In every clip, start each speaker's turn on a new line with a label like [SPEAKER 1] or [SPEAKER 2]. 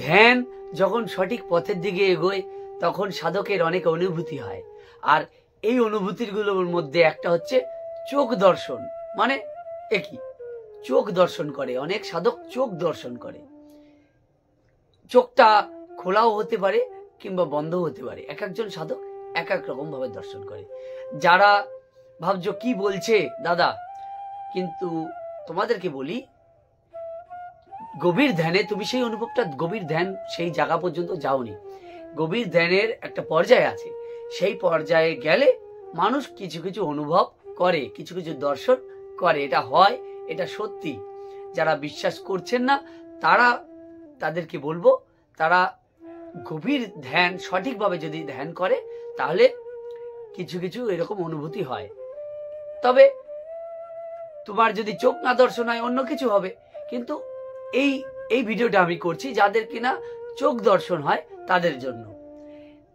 [SPEAKER 1] ধ্যান যখন সঠিক পথের দিকে এগোয় তখন সাধকের অনেক অনুভূতি হয়। আর এই অনুভূতিগুলোর মধ্যে একটা হচ্ছে চোখ দর্শন। মানে একই চোখ দর্শন করে, অনেক সাধক চোখ দর্শন করে। চোখটা খোলাও হতে পারে কিংবা বন্ধও হতে পারে, এক একজন সাধক এক এক রকম ভাবে দর্শন করে। যারা ভাবছো কি বলছে দাদা, কিন্তু তোমাদেরকে বলি, গভীর ধ্যানে তুমি সেই অনুভবটা, গভীর ধ্যান সেই জায়গা পর্যন্ত যাওনি। গভীর ধ্যানের একটা পর্যায় আছে, সেই পর্যায়ে গেলে মানুষ কিছু কিছু অনুভব করে, কিছু কিছু দর্শন করে। এটা হয়, এটা সত্যি। যারা বিশ্বাস করছেন না তাদেরকে বলবো, তারা গভীর ধ্যান সঠিকভাবে যদি ধ্যান করে তাহলে কিছু কিছু এরকম অনুভূতি হয়। তবে তোমার যদি চোখ না দর্শন হয় অন্য কিছু হবে। কিন্তু এই ভিডিওটা আমি করছি যাদের কিনা চোখ দর্শন হয় তাদের জন্য।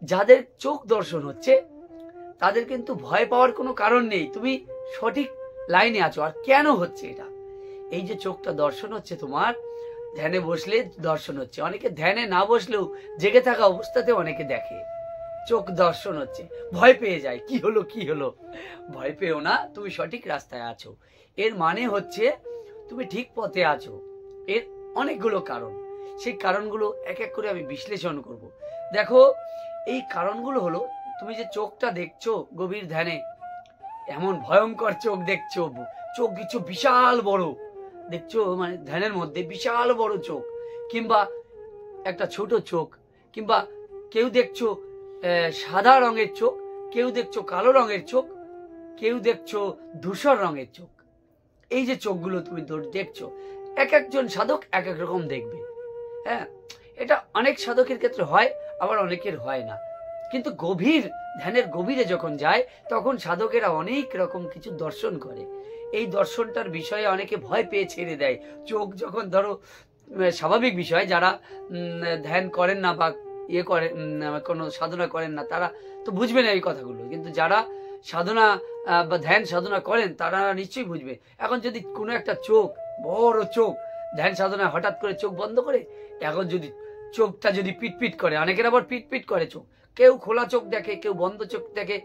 [SPEAKER 1] যাদের চোখ দর্শন হচ্ছে তাদের কিন্তু ভয় পাওয়ার কোনো কারণ নেই, তুমি সঠিক লাইনে আছো। আর কেন হচ্ছে এটা? এই যে চোখটা দর্শন হচ্ছে, তোমার ধ্যানে বসলে দর্শন হচ্ছে। অনেকে ধ্যানে না বসলেও জেগে থাকা অবস্থাতে অনেকে দেখে চোখ দর্শন হচ্ছে, ভয় পেয়ে যায়, কি হলো কি হলো। ভয় পেও না, তুমি সঠিক রাস্তায় আছো। এর মানে হচ্ছে তুমি ঠিক পথে আছো। এর অনেকগুলো কারণ, সেই কারণগুলো এক এক করে আমি বিশ্লেষণ করব। দেখো, এই কারণগুলো হলো, তুমি যে চোখটা দেখছো গভীর ধ্যানে, এমন ভয়ঙ্কর চোখ দেখছো, চোখ কিছু বিশাল বড় দেখছো, মানে ধ্যানের মধ্যে বিশাল বড় চোখ, কিংবা একটা ছোট চোখ, কিংবা কেউ দেখছো সাদা রঙের চোখ, কেউ দেখছো কালো রঙের চোখ, কেউ দেখছো ধূসর রঙের চোখ। এই যে চোখগুলো তুমি দেখছো, এক একজন সাধক এক এক রকম দেখবে। হ্যাঁ, এটা অনেক সাধকের ক্ষেত্রে হয়, আবার অনেকের হয় না। কিন্তু গভীর ধ্যানের গভীরে যখন যায় তখন সাধকেরা অনেক রকম কিছু দর্শন করে। এই দর্শনটার বিষয়ে অনেকে ভয় পেয়ে ছেড়ে দেয়। চোখ যখন ধরো স্বাভাবিক বিষয়, যারা ধ্যান করেন না বা করেন কোনো সাধনা করেন না তারা তো বুঝবে না এই কথাগুলো, কিন্তু যারা সাধনা বা ধ্যান সাধনা করেন তারা নিশ্চয়ই বুঝবে। এখন যদি কোনো একটা চোখ, বড় চোখ, ধ্যান সাধনা হঠাৎ করে চোখ বন্ধ করে, এখন যদি চোখটা যদি পিটপিট করে, অনেকের আবার পিটপিট করে চোখ, কেউ খোলা চোখ দেখে, কেউ বন্ধ চোখ দেখে,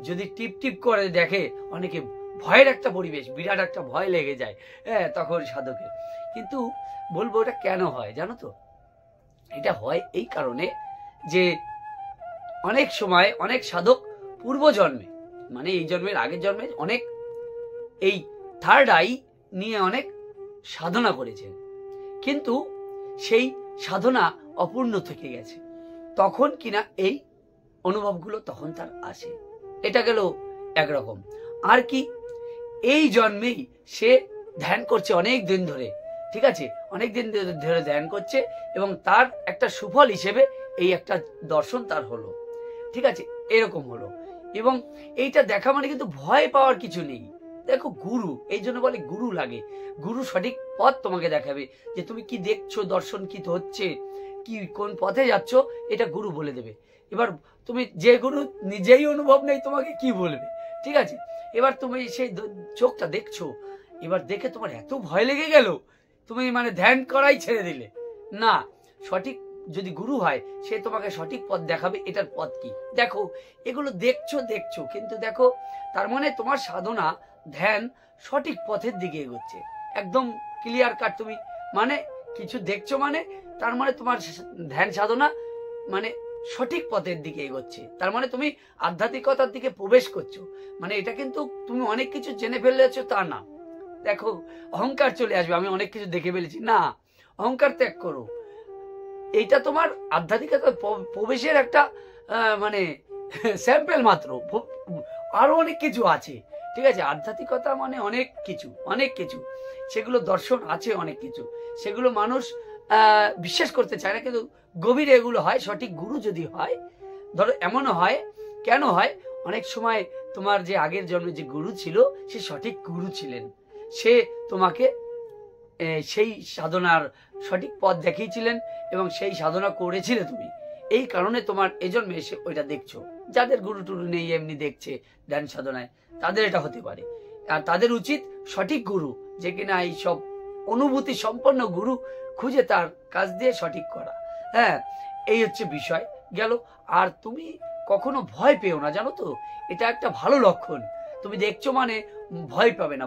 [SPEAKER 1] যদি টিপ টিপ করে দেখে, অনেকে ভয়ের একটা পরিবেশ, বিরাট একটা ভয় লেগে যায়। হ্যাঁ, তখন সাধকের। কিন্তু বলবো এটা কেন হয় জানো তো? এটা হয় এই কারণে যে অনেক সময় অনেক সাধক পূর্বজন্মে, মানে এই জন্মের আগের জন্মে অনেক এই থার্ড আই নিয়ে অনেক সাধনা করেছেন, কিন্তু সেই সাধনা অপূর্ণ থেকে গেছে। তখন কিনা এই অনুভবগুলো তখন তার আসে। এটা গেল একরকম। আর কি, এই জন্মেই সে ধ্যান করছে অনেক দিন ধরে, ঠিক আছে, অনেক দিন ধরে ধ্যান করছে, এবং তার একটা সুফল হিসেবে এই একটা দর্শন তার হলো, ঠিক আছে, এরকম হলো। এবং এইটা দেখা মানে কিন্তু ভয় পাওয়ার কিছু নেই। দেখো, গুরু, এই জন্য বলে গুরু লাগে। গুরু সঠিক পথ তোমাকে দেখাবে, যে তুমি কি দেখছো, দর্শন কি হচ্ছে, কি কোন পথে যাচ্ছ, এটা গুরু বলে দেবে। এবার তুমি, যে গুরু নিজেই অনুভব নেই, তোমাকে কি বলবে? ঠিক আছে, এবার তুমি সেই চোখটা দেখছো, এবার দেখে তোমার এত ভয় লেগে গেল, তুমি মানে ধ্যান করাই ছেড়ে দিলে। না, সঠিক যদি গুরু হয় সে তোমাকে সঠিক পথ দেখাবে, এটার পথ কি। দেখো, এগুলো দেখছো কিন্তু দেখো, তার মানে তোমার সাধনা ধ্যান সঠিক পথের দিকে এগোচ্ছে, একদম ক্লিয়ার কাট। তুমি মানে কিছু দেখছো, মানে তার মানে তোমার ধ্যান সাধনা মানে সঠিক পথের দিকে এগোচ্ছে, তার মানে তুমি আধ্যাত্মিকতার দিকে প্রবেশ করছো। মানে এটা কিন্তু তুমি অনেক কিছু জেনে ফেলেছো তা না। দেখো, অহংকার চলে আসবে, আমি অনেক কিছু দেখে ফেলেছি, না, অহংকার ত্যাগ করো। এইটা তোমার আধ্যাত্মিকতা প্রবেশের একটা মানে স্যাম্পল মাত্র, আরো অনেক কিছু আছে, ঠিক আছে। আধ্যাত্মিকতা মানে অনেক কিছু, সেগুলো দর্শন আছে অনেক কিছু, সেগুলো মানুষ বিশ্বাস করতে চায় না, কিন্তু গভীরে এগুলো হয় সঠিক গুরু যদি হয়। ধরো এমনও হয়, কেন হয়, অনেক সময় তোমার যে আগের জন্মে যে গুরু ছিল সে সঠিক গুরু ছিলেন, সে তোমাকে সেই সাধনার সঠিক পথ দেখিয়েছিলেন এবং সেই সাধনা করেছিলে তুমি, এই কারণে তোমার এই জন্মে এসে ওইটা দেখছো। যাদের গুরু টুরু নেই, এমনি দেখছে ধ্যান সাধনায়, তাদের এটা হতে পারে। আর তাদের উচিত সঠিক গুরু, যে কিনা এই সব অনুভূতি সম্পন্ন গুরু খুঁজে তার কাজ দিয়ে সঠিক করা। হ্যাঁ, এই হচ্ছে বিষয় গেল। আর তুমি কখনো ভয় পেও না, জানো তো, এটা একটা ভালো লক্ষণ। তুমি দেখছো মানে ভয় পাবে না,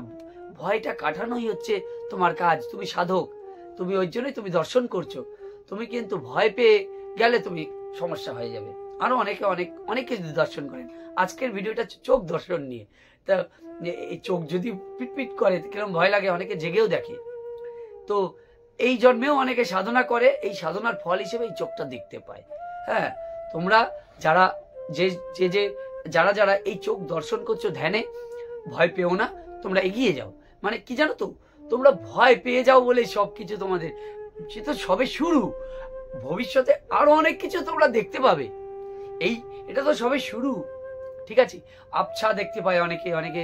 [SPEAKER 1] ভয়টা কাটানোই হচ্ছে তোমার কাজ। তুমি সাধক, তুমি ওই জন্যই তুমি দর্শন করছো। তুমি কিন্তু ভয় পেয়ে গেলে তুমি সমস্যা হয়ে যাবে। আরো অনেকে অনেক অনেক কিছু দর্শন করেন। আজকের ভিডিওটা চোখ দর্শন নিয়ে। তা এই চোখ যদি পিটপিট করে কিরকম ভয় লাগে, অনেকে জেগেও দেখে। তো এই জন্মেও অনেকে সাধনা করে, এই সাধনার ফল হিসেবে এই চোখটা দেখতে পায়। হ্যাঁ, তোমরা যারা যারা যারা এই চোখ দর্শন করছো ধ্যানে, ভয় পেও না, তোমরা এগিয়ে যাও। মানে কি জানো তো, তোমরা ভয় পেয়ে যাও বলে সবকিছু তোমাদের, সে তো সবে শুরু। ভবিষ্যতে আরো অনেক কিছু তোমরা দেখতে পাবে। এটা তো সবে শুরু, ঠিক আছে। আবছা দেখতে পায় অনেকে, অনেকে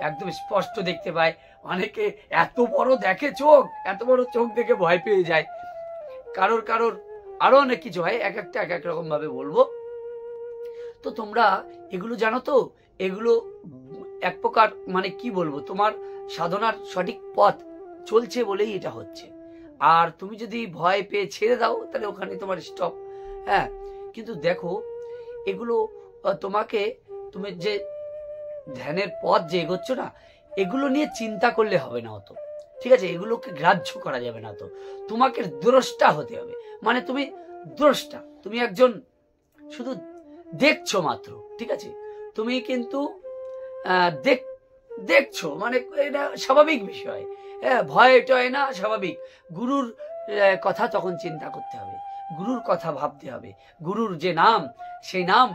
[SPEAKER 1] একদম স্পষ্ট দেখতে পায়, অনেকে এত বড় দেখে চোখ, এত বড় চোখ দেখে ভয় পেয়ে যায়। কারোর আরো অনেক কিছু হয়, এক একটা এক এক রকম ভাবে বলবো। তো তোমরা এগুলো জানো তো, এগুলো এক প্রকার মানে কি বলবো, তোমার সাধনার সঠিক পথ চলছে বলেই এটা হচ্ছে। আর তুমি যদি ভয় পেয়ে ছেড়ে দাও তাহলে ওখানে তোমার স্টপ। হ্যাঁ, কিন্তু দেখো এগুলো তোমাকে, তুমি যে ধ্যানের পথ যে এগোচ্ছ না, এগুলো নিয়ে চিন্তা করলে হবে না অত, ঠিক আছে। এগুলোকে গ্রাহ্য করা যাবে না। তো তোমাকে দ্রষ্টা হতে হবে। মানে তুমি দ্রষ্টা, তুমি একজন শুধু দেখছো মাত্র, ঠিক আছে। তুমি কিন্তু দেখছো, মানে এটা স্বাভাবিক বিষয়। হ্যাঁ, ভয় টয় না, স্বাভাবিক। গুরুর কথা তখন চিন্তা করতে হবে, গুরুর কথা ভাবতে হবে, গুরুর যে নাম, সেই নাম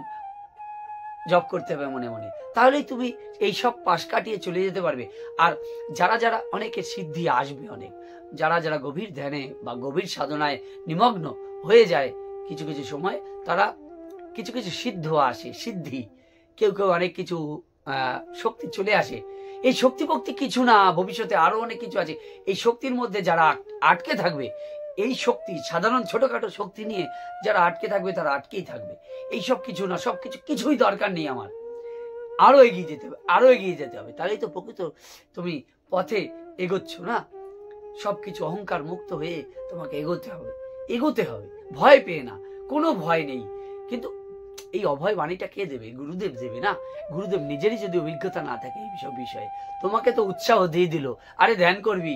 [SPEAKER 1] জপ করতে হবে মনে মনে। তাহলেই তুমি এই সব পাশ কাটিয়ে চলে যেতে পারবে। আর যারা যারা অনেকে সিদ্ধি আসবে, অনেক যারা যারা গভীর ধ্যানে বা গভীর সাধনায় নিমগ্ন হয়ে যায়, কিছু কিছু সময় তারা কিছু কিছু সিদ্ধ আসে, সিদ্ধি, কেউ কেউ অনেক কিছু শক্তি চলে আসে। এই শক্তি ভক্তি কিছু না, ভবিষ্যতে আরো অনেক কিছু আছে। এই শক্তির মধ্যে যারা আটকে থাকবে, এই শক্তি সাধারণ ছোটখাটো শক্তি নিয়ে যারা আটকে থাকবে তারা আটকেই থাকবে। এই সব কিছু না, সবকিছু কিছুই দরকার নেই আমার। আরো এগিয়ে যেতে হবে, আরো এগিয়ে যেতে হবে, তাহলেই তো প্রকৃত তুমি পথে এগোচ্ছ না। সবকিছু অহংকার মুক্ত হয়ে তোমাকে এগোতে হবে, ভয় পেয়ে না, কোনো ভয় নেই। কিন্তু এই অভয় বাণীটা কে দেবে? গুরুদেব দেবে না? গুরুদেব নিজেরই যদি অভিজ্ঞতা না থাকে এই সব বিষয়ে, তোমাকে তো উৎসাহ দিয়ে দিল, আরে ধ্যান করবি,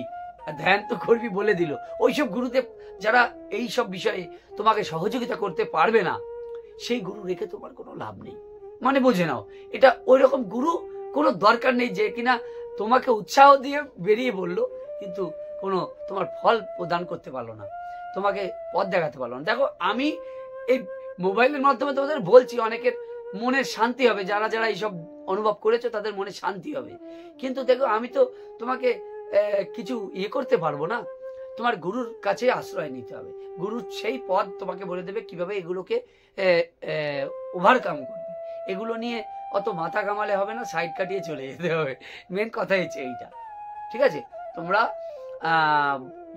[SPEAKER 1] ধ্যান তো করবি বলে দিল। ওইসব গুরুদেব যারা এই সব বিষয়ে তোমাকে সহযোগিতা করতে পারবে না, সেই গুরু রেখে তোমার কোনো লাভ নেই। মানে বুঝে নাও, এটা ওই রকম গুরু কোনো দরকার নেই যে কিনা তোমাকে উৎসাহ দিয়ে বেরিয়ে বললো, কিন্তু কোনো তোমার ফল প্রদান করতে পারলো না, তোমাকে পথ দেখাতে পারলো না। দেখো, আমি এই মোবাইলের মাধ্যমে তোমাদের বলছি, অনেকের মনের শান্তি হবে, যারা যারা এইসব অনুভব করেছো তাদের মনে শান্তি হবে। কিন্তু দেখো, আমি তো তোমাকে কিছু করতে পারবো না। তোমার গুরুর কাছে আশ্রয় নিতে হবে। গুরু সেই পথ তোমাকে বলে দেবে কিভাবে এগুলোকে ওভারকাম করবে। এগুলো নিয়ে অত মাথা কামালে হবে না, সাইড কাটিয়ে চলে যেতে হবে। মেন কথা হচ্ছে এইটা, ঠিক আছে। তোমরা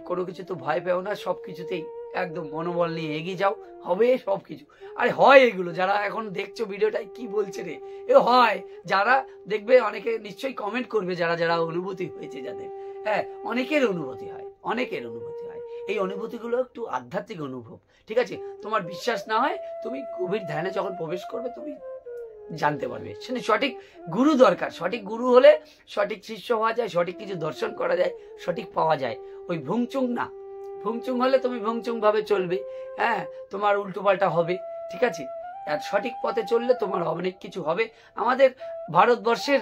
[SPEAKER 1] কোনো কিছু তো ভয় পেও না, সবকিছুতেই একদম মনোবল নিয়ে এগিয়ে যাও, হবে সবকিছু। আরে হয় এগুলো, যারা এখন দেখছো ভিডিওটাই কি বলছে রে, এ হয়। যারা দেখবে অনেকে নিশ্চয়ই কমেন্ট করবে, যারা যারা অনুভূতি হয়েছে যাদের, হ্যাঁ, অনেকের অনুভূতি হয়, অনেকের অনুভূতি হয়। এই অনুভূতিগুলো একটু আধ্যাত্মিক অনুভব, ঠিক আছে। তোমার বিশ্বাস না হয়, তুমি গভীর ধ্যানে যখন প্রবেশ করবে তুমি জানতে পারবে। সেটা সঠিক গুরু দরকার। সঠিক গুরু হলে সঠিক শিষ্য হওয়া যায়, সঠিক কিছু দর্শন করা যায়, সঠিক পাওয়া যায়। ওই ভুংচুং না, ভুংচুং হলে তুমি ভুংচুং ভাবে চলবে, হ্যাঁ, তোমার উল্টো পাল্টা হবে, ঠিক আছে। আর সঠিক পথে চললে তোমার অনেক কিছু হবে। আমাদের ভারতবর্ষের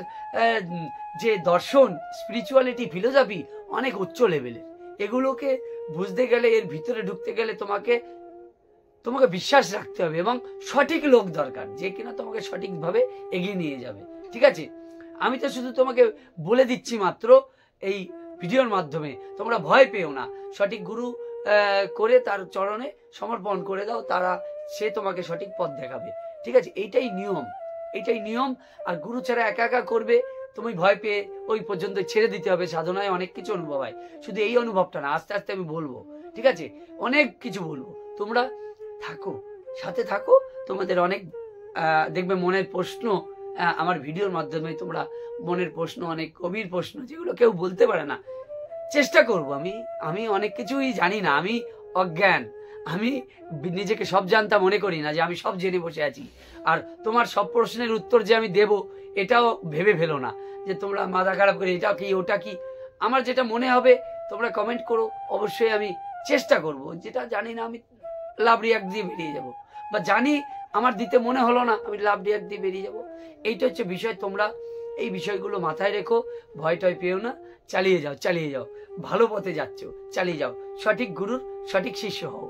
[SPEAKER 1] যে দর্শন, স্পিরিচুয়ালিটি, ফিলোসফি অনেক উচ্চ লেভেলের। এগুলোকে বুঝতে গেলে, এর ভিতরে ঢুকতে গেলে তোমাকে বিশ্বাস রাখতে হবে, এবং সঠিক লোক দরকার যে কিনা তোমাকে সঠিকভাবে এগিয়ে নিয়ে যাবে, ঠিক আছে। আমি তো শুধু তোমাকে বলে দিচ্ছি মাত্র এই ভিডিওর মাধ্যমে। তোমরা ভয় পেও না, সঠিক গুরু করে তার চরণে সমর্পণ করে দাও, সে তোমাকে সঠিক পথ দেখাবে, ঠিক আছে। এইটাই নিয়ম, এইটাই নিয়ম। আর গুরু ছাড়া একা একা করবে, তুমি ভয় পেয়ে ওই পর্যন্ত ছেড়ে দিতে হবে। সাধনায় অনেক কিছু অনুভব হয়, শুধু এই অনুভবটা না, আস্তে আস্তে আমি বলবো, ঠিক আছে। অনেক কিছু বলবো, তোমরা থাকো, সাথে থাকো। তোমাদের অনেক দেখবে মনের প্রশ্ন আমার ভিডিওর মাধ্যমে, তোমরা মনের প্রশ্ন, অনেক গভীর প্রশ্ন যেগুলো কেউ বলতে পারে না, চেষ্টা করব। আমি অনেক কিছুই জানি না, আমি অজ্ঞান, আমি নিজেকে সব জানতা মনে করি না যে আমি সব জেনে বসে আছি। আর তোমার সব প্রশ্নের উত্তর যে আমি দেব এটাও ভেবে ফেলো না যে তোমরা মাথা খারাপ করে এটা কি ওটা কি। আমার যেটা মনে হবে তোমরা কমেন্ট করো, অবশ্যই আমি চেষ্টা করব। যেটা জানি না আমি লাভ রিয়াক্ট দিয়ে বেরিয়ে যাব, বা জানি আমার দিতে মনে হলো না আমি লাভ রিয়াক্ট দিয়ে বেরিয়ে যাব। এইটা হচ্ছে বিষয়। তোমরা এই বিষয়গুলো মাথায় রেখো, ভয় টয় পেও না, চালিয়ে যাও, চালিয়ে যাও, ভালো পথে যাচ্ছ, চালিয়ে যাও, সঠিক গুরুর সঠিক শিষ্য হও।